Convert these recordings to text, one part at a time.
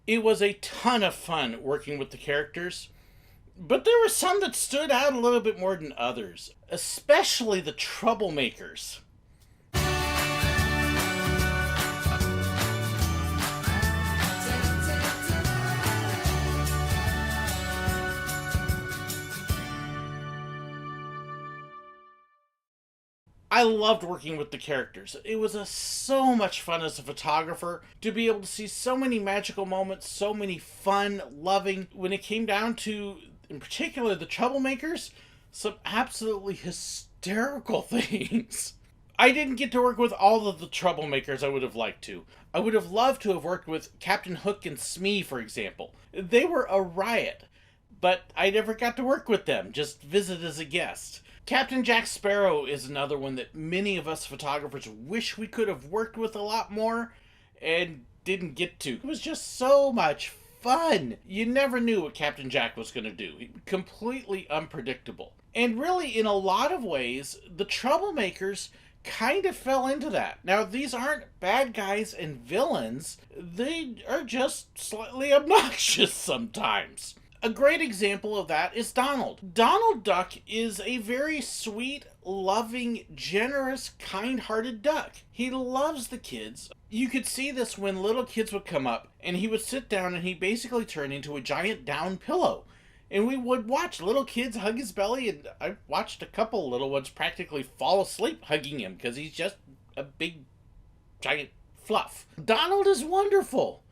It was a ton of fun working with the characters, but there were some that stood out a little bit more than others, especially the troublemakers. I loved working with the characters. It was so much fun as a photographer to be able to see so many magical moments, so many fun, loving. When it came down to, in particular, the troublemakers, some absolutely hysterical things. I didn't get to work with all of the troublemakers I would have liked to. I would have loved to have worked with Captain Hook and Smee, for example. They were a riot, but I never got to work with them, just visit as a guest. Captain Jack Sparrow is another one that many of us photographers wish we could have worked with a lot more and didn't get to. It was just so much fun. You never knew what Captain Jack was going to do. Completely unpredictable. And really, in a lot of ways, the troublemakers kind of fell into that. Now, these aren't bad guys and villains. They are just slightly obnoxious sometimes. A great example of that is Donald. Donald Duck is a very sweet, loving, generous, kind-hearted duck. He loves the kids. You could see this when little kids would come up and he would sit down and he basically turned into a giant down pillow. And we would watch little kids hug his belly, and I watched a couple little ones practically fall asleep hugging him because he's just a big, giant fluff. Donald is wonderful.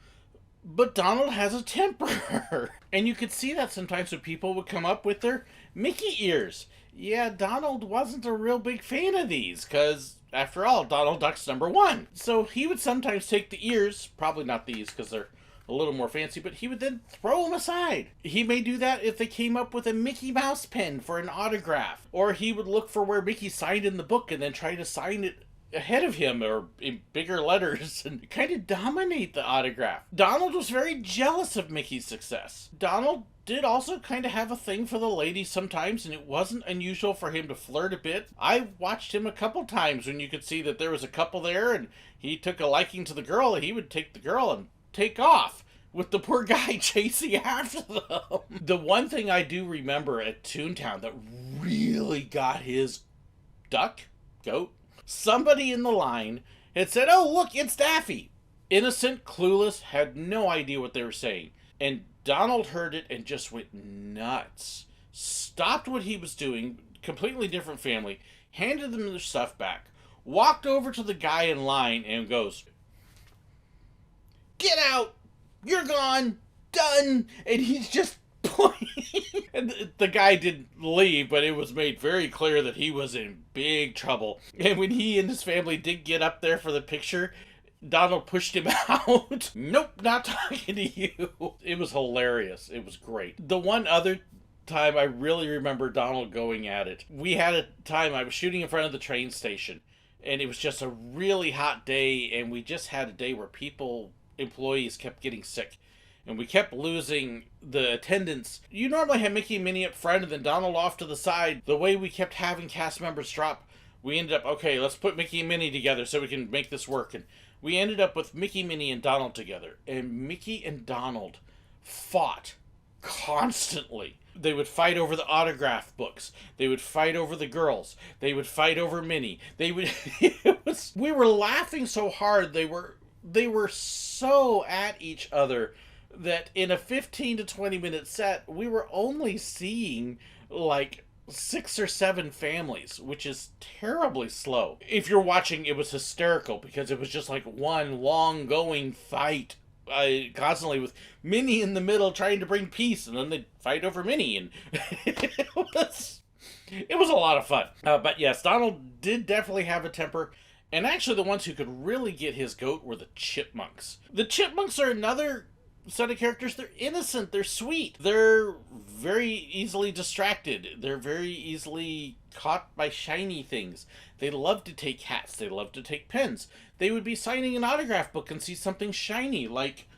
But Donald has a temper. And you could see that sometimes when people would come up with their Mickey ears. Yeah, Donald wasn't a real big fan of these, because, after all, Donald Duck's #1. So he would sometimes take the ears, probably not these, because they're a little more fancy, but he would then throw them aside. He may do that if they came up with a Mickey Mouse pen for an autograph. Or he would look for where Mickey signed in the book and then try to sign it ahead of him or in bigger letters and kind of dominate the autograph. Donald was very jealous of Mickey's success. Donald did also kind of have a thing for the ladies sometimes, and it wasn't unusual for him to flirt a bit. I watched him a couple times when you could see that there was a couple there and he took a liking to the girl, and he would take the girl and take off with the poor guy chasing after them. The one thing I do remember at Toontown that really got his goat, somebody in the line had said, "Oh, look, it's Daffy." Innocent, clueless, had no idea what they were saying. And Donald heard it and just went nuts. Stopped what he was doing, completely different family, handed them their stuff back, walked over to the guy in line and goes, "Get out! You're gone! Done!" And he's just and the guy didn't leave, but it was made very clear that he was in big trouble. And when he and his family did get up there for the picture, Donald pushed him out. "Nope, not talking to you." It was hilarious. It was great. The one other time I really remember Donald going at it, we had a time I was shooting in front of the train station, and it was just a really hot day, and we just had a day where employees kept getting sick. And we kept losing the attendance. You normally have Mickey and Minnie up front and then Donald off to the side. The way we kept having cast members drop, we ended up, okay, let's put Mickey and Minnie together so we can make this work. And we ended up with Mickey, Minnie, and Donald together. And Mickey and Donald fought constantly. They would fight over the autograph books. They would fight over the girls. They would fight over Minnie. We were laughing so hard. They were so at each other that in a 15 to 20 minute set, we were only seeing like 6 or 7 families, which is terribly slow. If you're watching, it was hysterical because it was just like one long going fight, constantly with Minnie in the middle trying to bring peace, and then they'd fight over Minnie, and it was a lot of fun. But yes, Donald did definitely have a temper. And actually the ones who could really get his goat were the Chipmunks. The Chipmunks are another set of characters. They're innocent, they're sweet, they're very easily distracted, they're very easily caught by shiny things. They love to take hats, they love to take pens. They would be signing an autograph book and see something shiny like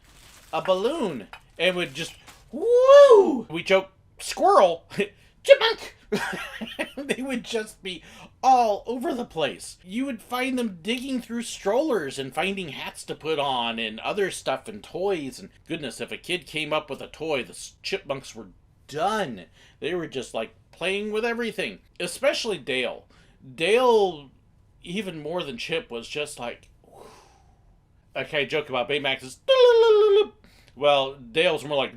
a balloon and would just, woo! We joke, squirrel, chipmunk! They would just be all over the place. You would find them digging through strollers and finding hats to put on and other stuff and toys. And goodness, if a kid came up with a toy, the Chipmunks were done. They were just like playing with everything. Especially Dale. Dale, even more than Chip, was just like... Okay, I joke about Baymax's... Well, Dale's more like...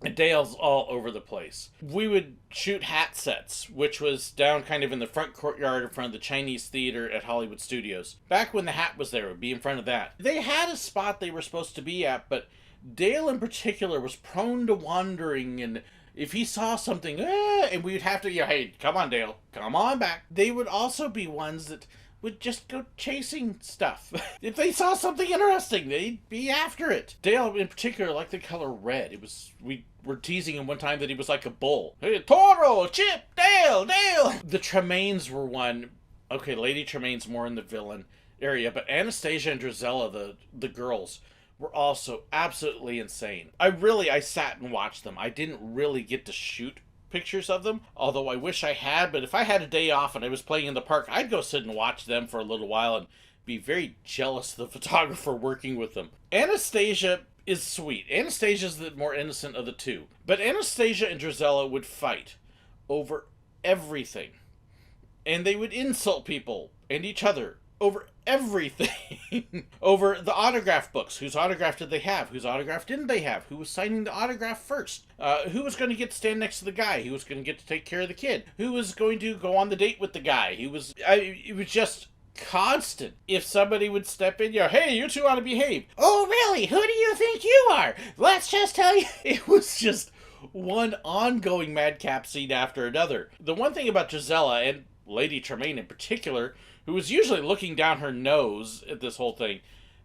And Dale's all over the place. We would shoot hat sets, which was down kind of in the front courtyard in front of the Chinese Theater at Hollywood Studios. Back when the hat was there, it would be in front of that. They had a spot they were supposed to be at, but Dale in particular was prone to wandering, and if he saw something, and we'd have to, hey, come on, Dale, come on back. They would also be ones that would just go chasing stuff. If they saw something interesting, they'd be after it. Dale, in particular, liked the color red. We were teasing him one time that he was like a bull. Hey, Toro, Chip, Dale. The Tremaines were one. Okay, Lady Tremaine's more in the villain area, but Anastasia and Drizella, the girls, were also absolutely insane. I sat and watched them. I didn't really get to shoot pictures of them, although I wish I had, but if I had a day off and I was playing in the park, I'd go sit and watch them for a little while and be very jealous of the photographer working with them. Anastasia is sweet. Anastasia's the more innocent of the two, but Anastasia and Drizella would fight over everything, and they would insult people and each other over everything. Over the autograph books. Whose autograph did they have? Whose autograph didn't they have? Who was signing the autograph first? Who was going to get to stand next to the guy? Who was going to get to take care of the kid? Who was going to go on the date with the guy? It was just constant. If somebody would step in, hey, you two ought to behave. Oh, really? Who do you think you are? Let's just tell you. It was just one ongoing madcap scene after another. The one thing about Drizella, and Lady Tremaine in particular, who was usually looking down her nose at this whole thing,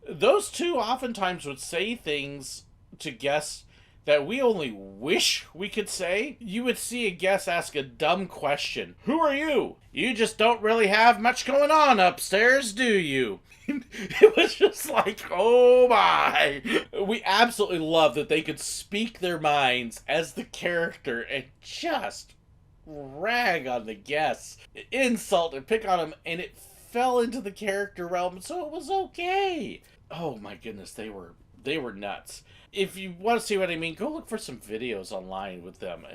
those two oftentimes would say things to guests that we only wish we could say. You would see a guest ask a dumb question. Who are you? You just don't really have much going on upstairs, do you? It was just like, oh my. We absolutely love that they could speak their minds as the character and just rag on the guests, insult and pick on them, and it fell into the character realm, so it was okay. Oh my goodness, they were nuts. If you want to see what I mean, go look for some videos online with them.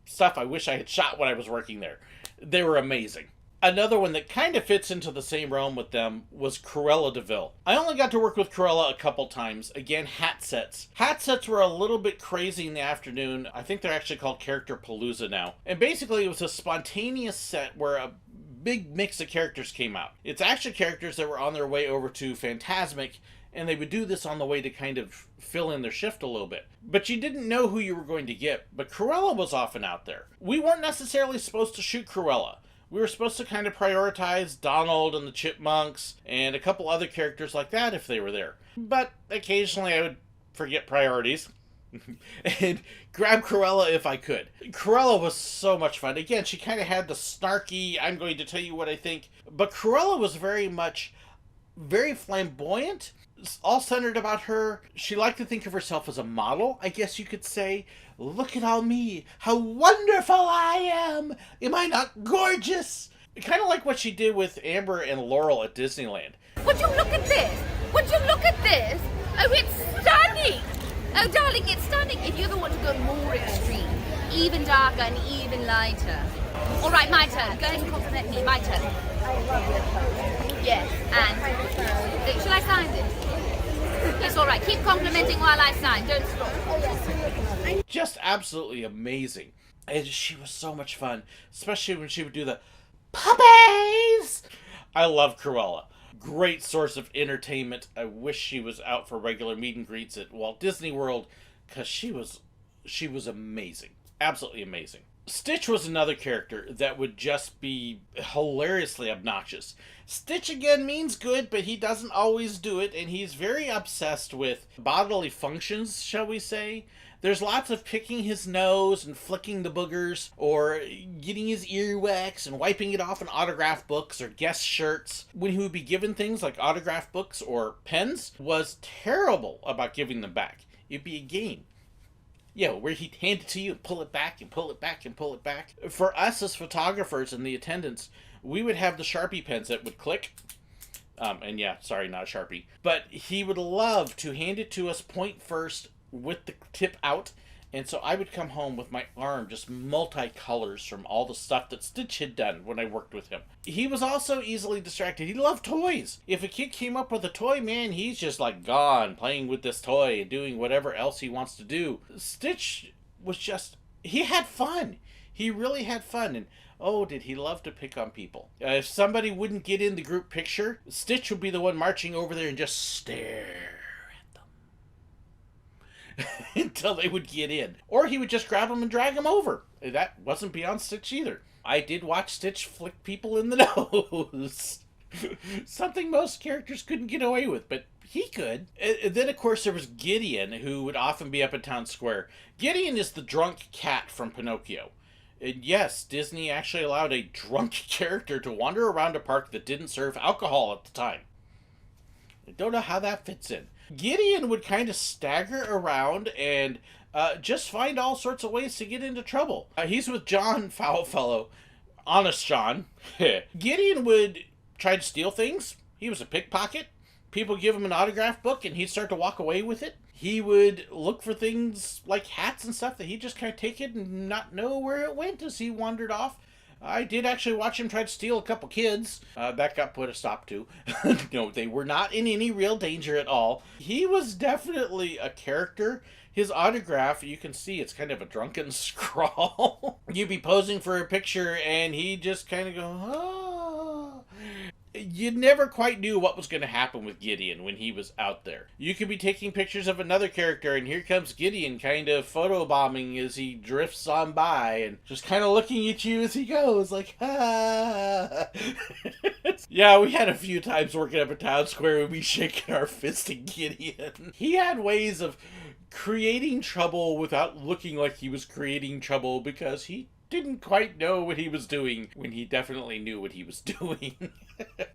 Stuff I wish I had shot when I was working there. They were amazing. Another one that kind of fits into the same realm with them was Cruella DeVille. I only got to work with Cruella a couple times. Again, hat sets. Hat sets were a little bit crazy in the afternoon. I think they're actually called Character Palooza now. And basically it was a spontaneous set where a big mix of characters came out. It's actually characters that were on their way over to Fantasmic, and they would do this on the way to kind of fill in their shift a little bit. But you didn't know who you were going to get. But Cruella was often out there. We weren't necessarily supposed to shoot Cruella. We were supposed to kind of prioritize Donald and the Chipmunks and a couple other characters like that if they were there. But occasionally I would forget priorities and grab Cruella if I could. Cruella was so much fun. Again, she kind of had the snarky, I'm going to tell you what I think. But Cruella was very flamboyant, all centered about her. She liked to think of herself as a model, I guess you could say. Look at all me, how wonderful I am! Am I not gorgeous? Kind of like what she did with Amber and Laurel at Disneyland. Would you look at this? Would you look at this? Oh, it's stunning! Oh, darling, it's stunning. If you ever want to go more extreme, even darker and even lighter. All right, my turn. Go ahead and compliment me. My turn. Yes, and shall I sign this? Yes, all right. Keep complimenting while I sign. Don't stop. Just absolutely amazing. And she was so much fun, especially when she would do the puppies. I love Cruella. Great source of entertainment. I wish she was out for regular meet and greets at Walt Disney World, because she was amazing. Absolutely amazing. Stitch was another character that would just be hilariously obnoxious. Stitch again means good, but he doesn't always do it, and he's very obsessed with bodily functions, shall we say. There's lots of picking his nose and flicking the boogers, or getting his earwax and wiping it off in autograph books or guest shirts. When he would be given things like autograph books or pens, was terrible about giving them back. It'd be a game. You know, where he'd hand it to you and pull it back and pull it back and pull it back. For us as photographers and the attendants, we would have the Sharpie pens that would click. And yeah, sorry, not a Sharpie. But he would love to hand it to us point first with the tip out. And so I would come home with my arm just multicolors from all the stuff that Stitch had done when I worked with him. He was also easily distracted. He loved toys. If a kid came up with a toy, man, he's just like gone playing with this toy and doing whatever else he wants to do. Stitch was just, he had fun. He really had fun. And oh, did he love to pick on people. If somebody wouldn't get in the group picture, Stitch would be the one marching over there and just stare until they would get in. Or he would just grab them and drag them over. That wasn't beyond Stitch either. I did watch Stitch flick people in the nose. Something most characters couldn't get away with, but he could. And then, of course, there was Gideon, who would often be up at Town Square. Gideon is the drunk cat from Pinocchio. And yes, Disney actually allowed a drunk character to wander around a park that didn't serve alcohol at the time. I don't know how that fits in. Gideon would kind of stagger around and just find all sorts of ways to get into trouble. He's with John Foulfellow, Honest John. Gideon would try to steal things. He was a pickpocket. People give him an autograph book and he'd start to walk away with it. He would look for things like hats and stuff that he'd just kind of take it and not know where it went as he wandered off. I did actually watch him try to steal a couple kids. That got put a stop to. No, they were not in any real danger at all. He was definitely a character. His autograph, you can see it's kind of a drunken scrawl. You'd be posing for a picture and he'd just kind of go, oh. You never quite knew what was going to happen with Gideon when he was out there. You could be taking pictures of another character and here comes Gideon kind of photobombing as he drifts on by and just kind of looking at you as he goes like, ah. Yeah, we had a few times working up at Town Square and we shaking our fist at Gideon. He had ways of creating trouble without looking like he was creating trouble because he didn't quite know what he was doing when he definitely knew what he was doing.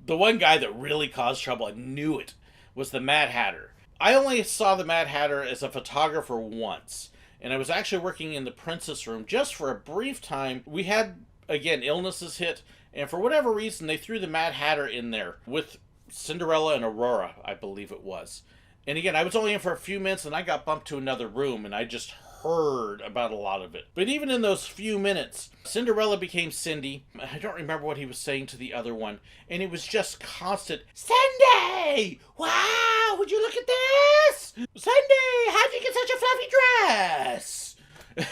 The one guy that really caused trouble, I knew it, was the Mad Hatter. I only saw the Mad Hatter as a photographer once, and I was actually working in the Princess Room just for a brief time. We had, again, illnesses hit, and for whatever reason, they threw the Mad Hatter in there with Cinderella and Aurora, I believe it was. And again, I was only in for a few minutes, and I got bumped to another room, and I just heard about a lot of it. But even in those few minutes, Cinderella became Cindy. I don't remember what he was saying to the other one. And it was just constant, Cindy! Wow, would you look at this? Cindy, how'd you get such a fluffy dress?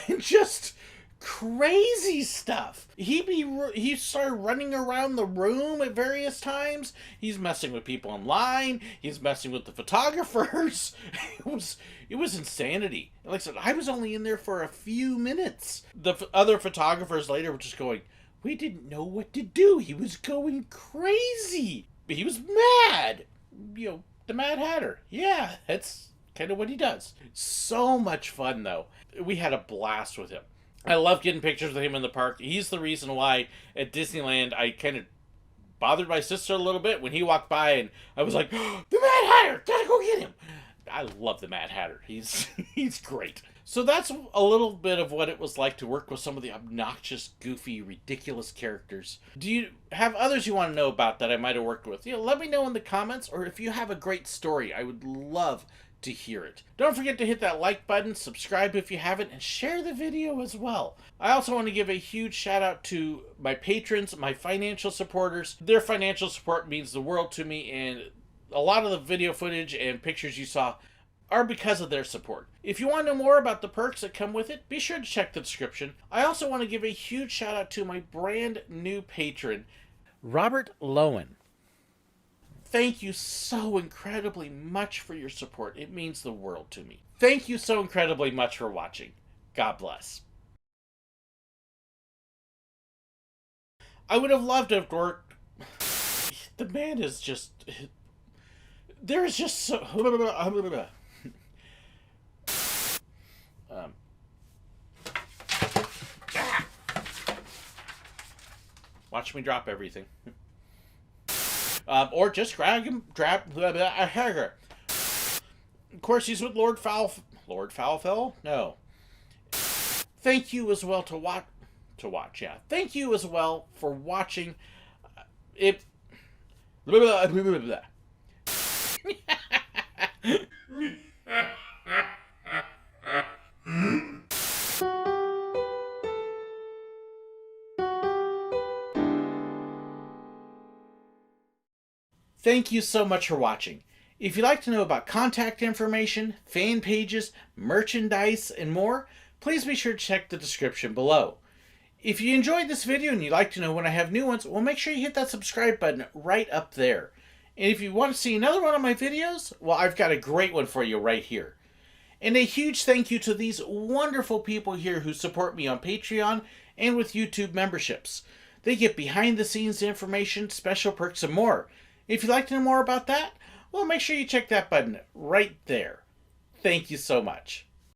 And just crazy stuff. He started running around the room at various times. He's messing with people online. He's messing with the photographers. It was insanity. Like I said, I was only in there for a few minutes. The other photographers later were just going, we didn't know what to do. He was going crazy. He was mad. You know, the Mad Hatter. Yeah, that's kind of what he does. So much fun, though. We had a blast with him. I love getting pictures with him in the park. He's the reason why at Disneyland I kind of bothered my sister a little bit when he walked by and I was like, oh, the Mad Hatter, gotta go get him. I love the Mad Hatter. He's great. So that's a little bit of what it was like to work with some of the obnoxious, goofy, ridiculous characters. Do you have others you want to know about that I might have worked with? You know, let me know in the comments, or if you have a great story, I would love to hear it. Don't forget to hit that like button, subscribe if you haven't, and share the video as well. I also want to give a huge shout out to my patrons, my financial supporters. Their financial support means the world to me, and a lot of the video footage and pictures you saw are because of their support. If you want to know more about the perks that come with it, be sure to check the description. I also want to give a huge shout out to my brand new patron, Robert Lowen. Thank you so incredibly much for your support. It means the world to me. Thank you so incredibly much for watching. God bless. I would have loved to have worked. The man is just... There is just so... Watch me drop everything. Or just grab him, Of course, he's with Lord Foulfellow? No. thank you as well Thank you as well for watching. It. Blah, blah, blah, blah, blah. Thank you so much for watching. If you'd like to know about contact information, fan pages, merchandise, and more, please be sure to check the description below. If you enjoyed this video and you'd like to know when I have new ones, well, make sure you hit that subscribe button right up there. And if you want to see another one of my videos, well, I've got a great one for you right here. And a huge thank you to these wonderful people here who support me on Patreon and with YouTube memberships. They get behind the scenes information, special perks, and more. If you'd like to know more about that, well, make sure you check that button right there. Thank you so much.